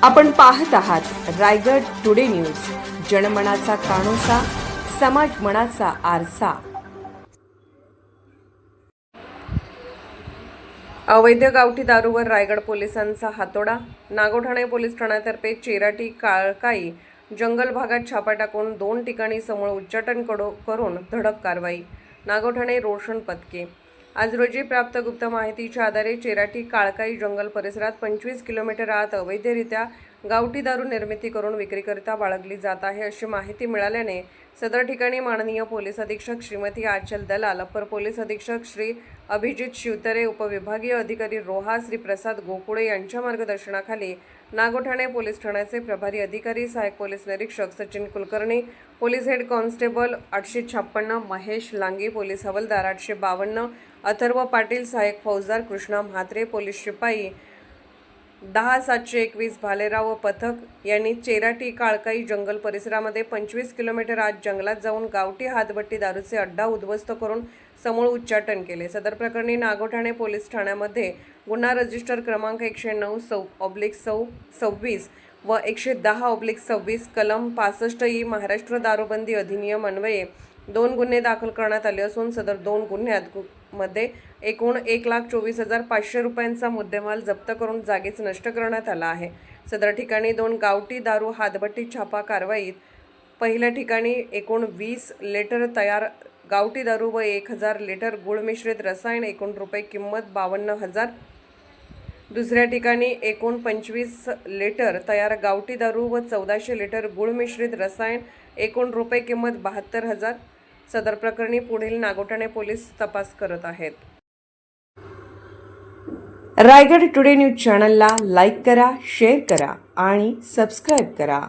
आपण पाहत आहात रायगड टुडे न्यूज, जनमनाचा कानोसा, समाज मनाचा आरसा। अवैध गावठी दारूवर रायगड पोलिसांचा हातोडा। नागोठाणे पोलीस ठाण्यातर्फे चेराटी काळकाई जंगल भागात छापा टाकून 2 ठिकाणी समूळ उच्चाटन करून धडक कारवाई। नागोठाणे रोशन पथके। आज रोजी प्राप्त गुप्त माहितीच्या आधारे चेराटी काळकाई जंगल परिसरात 25 किलोमीटर आत अवैधरित्या गावठी दारू निर्मिती करून विक्रीकरिता बाळगली जात आहे अशी माहिती मिळाल्याने सदर ठिकाणी माननीय पोलीस अधीक्षक श्रीमती आचल दलाल, अप्पर पोलीस अधीक्षक श्री अभिजित शिवतरे, उपविभागीय अधिकारी रोहा श्री प्रसाद गोकुळे यांच्या मार्गदर्शनाखाली नागोठाणे पोलीस ठाण्याचे प्रभारी अधिकारी सहाय्यक पोलीस निरीक्षक Sachin Kulkarni, police head constable 856, Mahesh Langi, police हवालदार 852, अथर्व पाटील, सहाय्यक फौजदार कृष्णा म्हात्रे, पोलीस शिपाई 10-721 भालेराव व पथक यांनी चेराटी काळकाई जंगल परिसरामध्ये 25 किलोमीटर आत जंगलात जाऊन गावठी हातभट्टी दारूचे अड्डा उद्ध्वस्त करून समूळ उच्चाटन केले। सदर प्रकरणी नागोठाणे पोलीस ठाण्यामध्ये गुन्हा रजिस्टर क्रमांक 109/26 व 110/26 कलम 65 महाराष्ट्र दारूबंदी अधिनियम अन्वये 2 गुन्हे दाखल करण्यात आले असून सदर 2 गुन्ह्यांमध्ये एकूण 1,24,500 रुपयांचा मुद्देमाल जप्त करून जागीच नष्ट करण्यात आला आहे। सदर ठिकाणी 2 गावठी दारू हातभट्टी छापा कारवाईत पहिल्या ठिकाणी एकूण 20 लिटर तयार गावठी दारू व 1000 लिटर गुळ मिश्रित रसायन एकूण रुपये किंमत 52,000, दुसऱ्या ठिकाणी एकूण 25 लिटर तयार गावठी दारू व 1400 लिटर गुळ मिश्रित रसायन एकूण रुपये किंमत 72,000। सदर प्रकरणी पुढील नागोठाणे पोलीस तपास करत आहेत। रायगड टुडे न्यूज चॅनलला लाईक करा, शेअर करा आणि सबस्क्राईब करा।